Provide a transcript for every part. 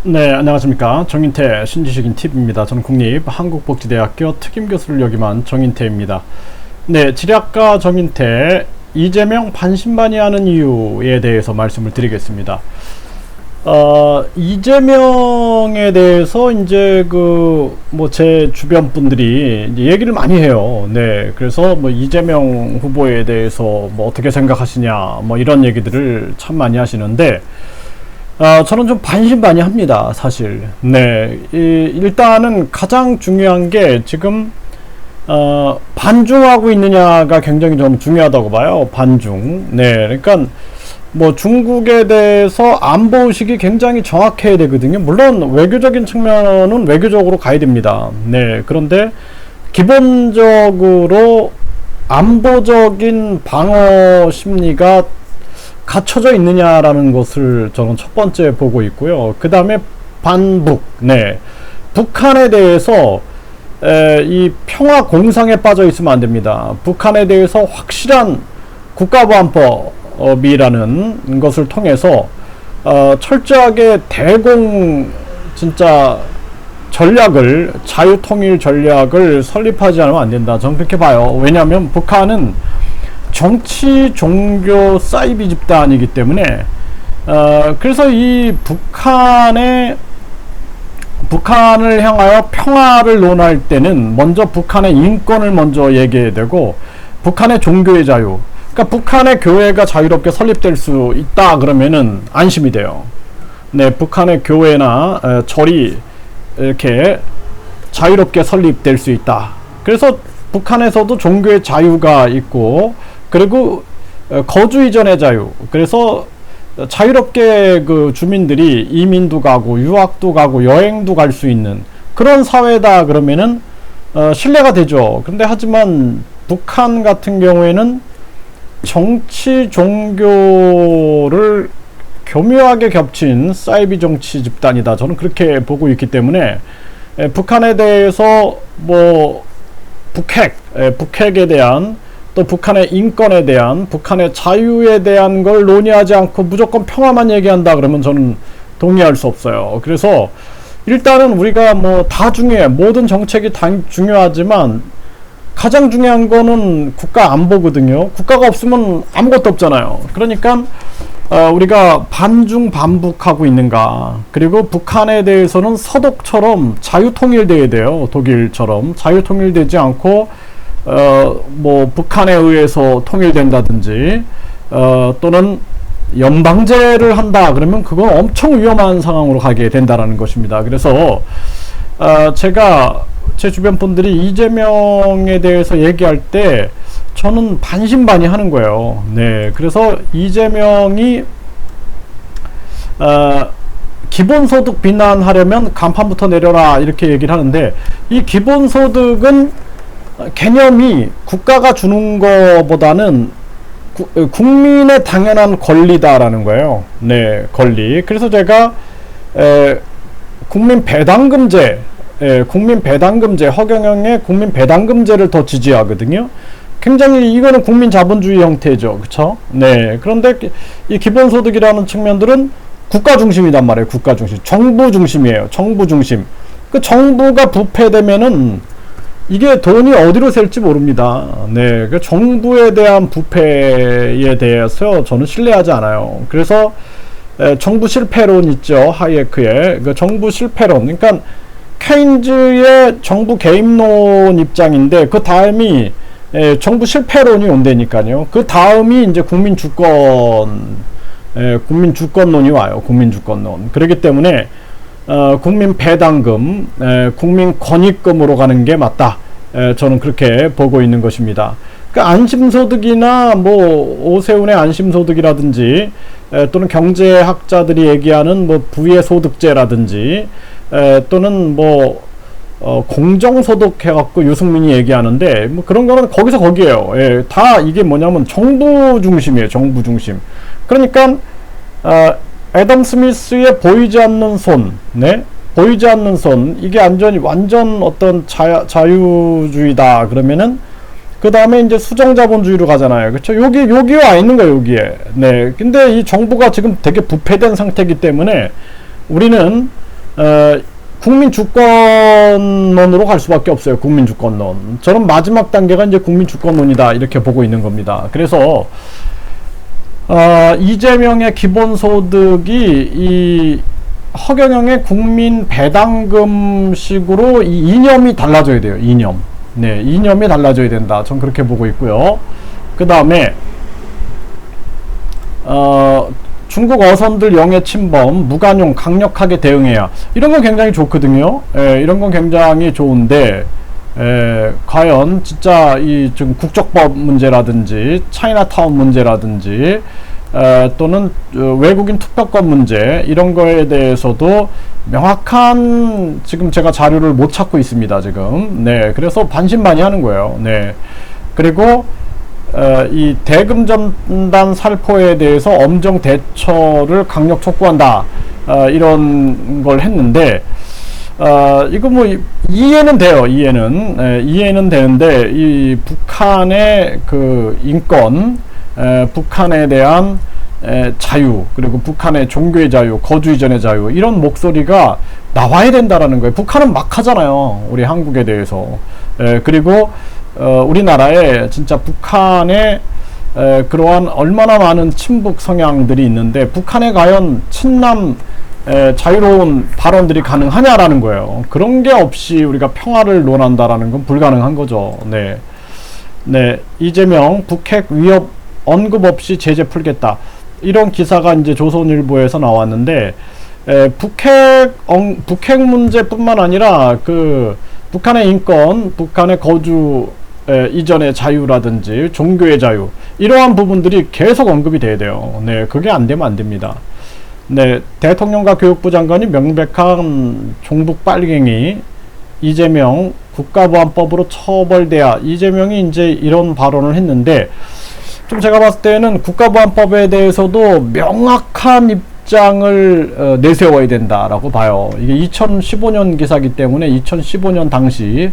네, 안녕하십니까. 정인태 신지식인 팁입니다. 저는 국립한국복지대학교 특임교수를 역임한 정인태입니다. 네, 지략가 정인태, 이재명 반신반의하는 이유에 대해서 말씀을 드리겠습니다. 이재명에 대해서 이제 제 주변 분들이 이제 얘기를 많이 해요. 네, 그래서 이재명 후보에 대해서 어떻게 생각하시냐, 이런 얘기들을 참 많이 하시는데, 저는 좀 반신반의합니다, 사실. 네, 일단은 가장 중요한 게 지금 반중하고 있느냐가 굉장히 좀 중요하다고 봐요. 반중. 네, 그러니까 중국에 대해서 안보 의식이 굉장히 정확해야 되거든요. 물론 외교적인 측면은 외교적으로 가야 됩니다. 네, 그런데 기본적으로 안보적인 방어 심리가 갖춰져 있느냐라는 것을 저는 첫 번째 보고 있고요. 그 다음에 반북, 네, 북한에 대해서 이 평화 공상에 빠져 있으면 안 됩니다. 북한에 대해서 확실한 국가보안법이라는 것을 통해서 철저하게 대공 진짜 전략을, 자유통일 전략을 설립하지 않으면 안 된다. 저는 그렇게 봐요. 왜냐하면 북한은 정치, 종교, 사이비 집단이기 때문에 그래서 이 북한을 향하여 평화를 논할 때는 먼저 북한의 인권을 먼저 얘기해야 되고, 북한의 종교의 자유, 그러니까 북한의 교회가 자유롭게 설립될 수 있다 그러면은 안심이 돼요. 네, 북한의 교회나 절이 이렇게 자유롭게 설립될 수 있다. 그래서 북한에서도 종교의 자유가 있고, 그리고 거주 이전의 자유, 그래서 자유롭게 주민들이 이민도 가고 유학도 가고 여행도 갈 수 있는 그런 사회다 그러면은 신뢰가 되죠. 그런데 하지만 북한 같은 경우에는 정치 종교를 교묘하게 겹친 사이비 정치 집단이다. 저는 그렇게 보고 있기 때문에 북한에 대해서 북핵에 대한, 또 북한의 인권에 대한, 북한의 자유에 대한 걸 논의하지 않고 무조건 평화만 얘기한다 그러면 저는 동의할 수 없어요. 그래서 일단은 우리가 다 중요해. 모든 정책이 다 중요하지만 가장 중요한 거는 국가 안보거든요. 국가가 없으면 아무것도 없잖아요. 그러니까 우리가 반중 반북하고 있는가, 그리고 북한에 대해서는 서독처럼 자유통일돼야 돼요. 독일처럼 자유통일되지 않고 북한에 의해서 통일된다든지 또는 연방제를 한다 그러면 그건 엄청 위험한 상황으로 가게 된다라는 것입니다. 그래서 제가 제 주변 분들이 이재명에 대해서 얘기할 때 저는 반신반의하는 거예요. 네, 그래서 이재명이 기본소득 비난하려면 간판부터 내려라 이렇게 얘기를 하는데, 이 기본소득은 개념이 국가가 주는 것보다는 국민의 당연한 권리다라는 거예요. 네, 권리. 그래서 제가 국민배당금제, 허경영의 국민배당금제를 더 지지하거든요. 굉장히 이거는 국민자본주의 형태죠. 그쵸? 네. 그런데 이 기본소득이라는 측면들은 국가 중심이단 말이에요. 국가 중심. 정부 중심이에요. 정부 중심. 그 정부가 부패되면은 이게 돈이 어디로 셀지 모릅니다. 네, 그 정부에 대한 부패에 대해서 저는 신뢰하지 않아요. 그래서 정부 실패론 있죠, 하이에크의 그 정부 실패론. 그러니까 케인즈의 정부 개입론 입장인데 그 다음이 정부 실패론이 온다니까요. 그 다음이 이제 국민주권론이 와요. 국민주권론. 그렇기 때문에 국민배당금, 국민권익금으로 가는 게 맞다. 저는 그렇게 보고 있는 것입니다. 그러니까 안심소득이나 오세훈의 안심소득이라든지 또는 경제학자들이 얘기하는 부의 소득제라든지 또는 공정소득 해갖고 유승민이 얘기하는데 그런 거는 거기서 거기에요. 예, 다 이게 뭐냐면 정부 중심이에요. 정부 중심. 그러니까 애덤 스미스의 보이지 않는 손, 네? 보이지 않는 손, 이게 완전 어떤 자유주의다 그러면은 그 다음에 이제 수정자본주의로 가잖아요. 그렇죠? 여기 와 있는 거예요, 여기에. 네. 근데 이 정부가 지금 되게 부패된 상태이기 때문에 우리는 국민 주권론으로 갈 수밖에 없어요. 국민 주권론. 저는 마지막 단계가 이제 국민 주권론이다 이렇게 보고 있는 겁니다. 그래서 이재명의 기본소득이 이 허경영의 국민 배당금식으로 이 이념이 달라져야 돼요. 이념. 네, 이념이 달라져야 된다. 전 그렇게 보고 있고요. 그 다음에 중국 어선들 영해 침범, 무관용 강력하게 대응해야. 이런 건 굉장히 좋거든요. 이런 건 굉장히 좋은데, 과연 진짜 이 지금 국적법 문제라든지, 차이나타운 문제라든지, 또는 외국인 투표권 문제, 이런 거에 대해서도 명확한 지금 제가 자료를 못 찾고 있습니다, 지금. 네. 그래서 반신반의하는 거예요. 네. 그리고 이 대금전단 살포에 대해서 엄정 대처를 강력 촉구한다. 이런 걸 했는데, 이거 뭐, 이해는 돼요, 이해는. 이해는 되는데, 이 북한의 그 인권, 북한에 대한 자유, 그리고 북한의 종교의 자유, 거주 이전의 자유, 이런 목소리가 나와야 된다라는 거예요. 북한은 막 하잖아요, 우리 한국에 대해서. 그리고 우리나라에 진짜 북한의 그러한 얼마나 많은 친북 성향들이 있는데 북한에 과연 친남 자유로운 발언들이 가능하냐라는 거예요. 그런 게 없이 우리가 평화를 논한다라는 건 불가능한 거죠. 네. 네. 이재명 북핵 위협 언급 없이 제재 풀겠다. 이런 기사가 이제 조선일보에서 나왔는데 북핵 문제뿐만 아니라 그 북한의 인권, 북한의 거주 이전의 자유라든지 종교의 자유, 이러한 부분들이 계속 언급이 돼야 돼요. 네, 그게 안 되면 안 됩니다. 네, 대통령과 교육부 장관이 명백한 종북 빨갱이, 이재명 국가보안법으로 처벌돼야. 이재명이 이제 이런 발언을 했는데, 좀 제가 봤을 때는 국가보안법에 대해서도 명확한 입장을 내세워야 된다라고 봐요. 이게 2015년 기사이기 때문에 2015년 당시에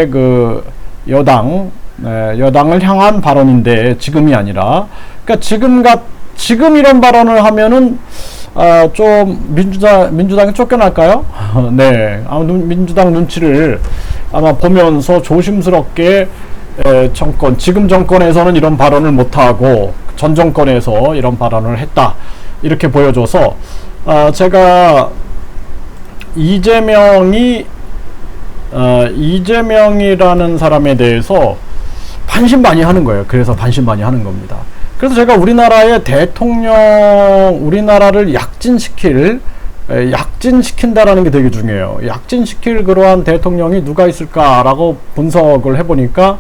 그 여당을 향한 발언인데 지금이 아니라, 그러니까 지금 이런 발언을 하면은 좀 민주당이 쫓겨날까요? 네, 아마 민주당 눈치를 아마 보면서 조심스럽게 지금 정권에서는 이런 발언을 못하고 전 정권에서 이런 발언을 했다, 이렇게 보여줘서 제가 이재명이라는 사람에 대해서 반신반의하는 거예요. 그래서 반신반의하는 겁니다. 그래서 제가 우리나라의 우리나라를 약진시킨다라는 게 되게 중요해요. 약진시킬 그러한 대통령이 누가 있을까라고 분석을 해보니까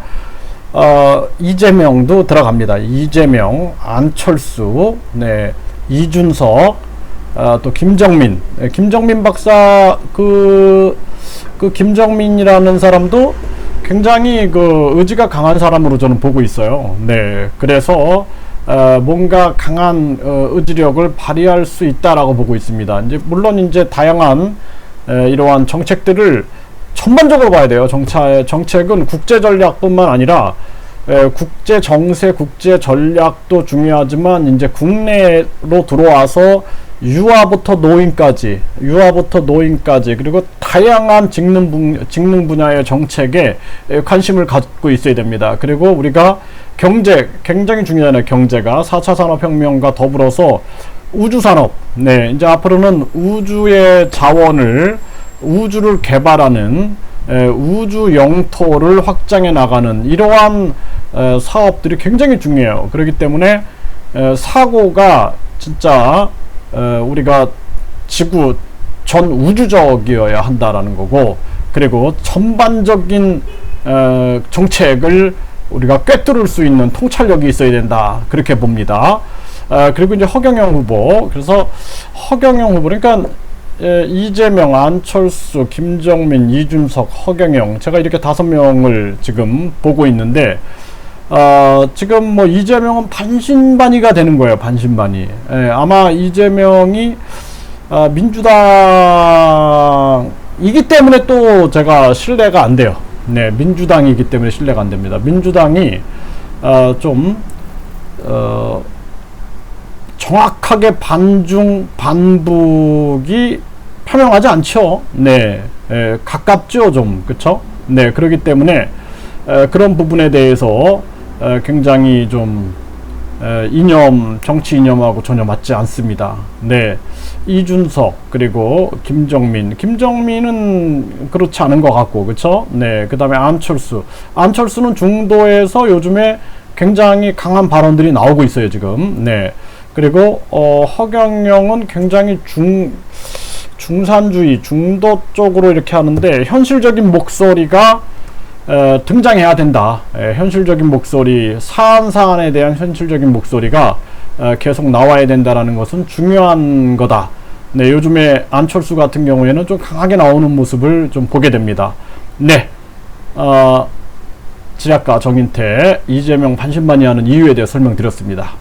이재명도 들어갑니다. 이재명, 안철수, 네, 이준석, 또 김정민, 김정민 박사, 그 김정민이라는 사람도 굉장히 그 의지가 강한 사람으로 저는 보고 있어요. 네, 그래서 뭔가 강한 의지력을 발휘할 수 있다라고 보고 있습니다. 이제 물론 이제 다양한 이러한 정책들을 전반적으로 봐야 돼요. 정책은 국제 전략뿐만 아니라 국제 정세, 국제 전략도 중요하지만 이제 국내로 들어와서 유아부터 노인까지 그리고 다양한 직능 분야의 정책에 관심을 갖고 있어야 됩니다. 그리고 우리가 경제 굉장히 중요하잖아요. 경제가 4차 산업혁명과 더불어서 우주산업, 네, 이제 앞으로는 우주의 자원을, 우주를 개발하는, 우주 영토를 확장해 나가는 이러한 사업들이 굉장히 중요해요. 그렇기 때문에 사고가 진짜 우리가 지구 전 우주적이어야 한다라는 거고, 그리고 전반적인 정책을 우리가 꿰뚫을 수 있는 통찰력이 있어야 된다, 그렇게 봅니다. 그리고 이제 허경영 후보, 그래서 허경영 후보, 그러니까 이재명, 안철수, 김정민, 이준석, 허경영, 제가 이렇게 5명을 지금 보고 있는데, 지금 뭐 이재명은 반신반의가 되는 거예요. 반신반의. 아마 이재명이 민주당이기 때문에 또 제가 신뢰가 안 돼요. 네, 민주당이기 때문에 신뢰가 안 됩니다. 민주당이 정확하게 반중 반북이 표명하지 않죠. 네, 가깝죠, 좀. 그쵸? 네, 그렇기 때문에 그런 부분에 대해서 굉장히 좀 정치 이념하고 전혀 맞지 않습니다. 네, 이준석 그리고 김정민은 그렇지 않은 것 같고, 그쵸? 네, 그 다음에 안철수는 중도에서 요즘에 굉장히 강한 발언들이 나오고 있어요, 지금. 네, 그리고 허경영은 굉장히 중산주의, 중도 쪽으로 이렇게 하는데 현실적인 목소리가 등장해야 된다. 현실적인 목소리, 사안에 대한 현실적인 목소리가 계속 나와야 된다라는 것은 중요한 거다. 네, 요즘에 안철수 같은 경우에는 좀 강하게 나오는 모습을 좀 보게 됩니다. 네, 지략가 정인태, 이재명 반신반의하는 이유에 대해 설명드렸습니다.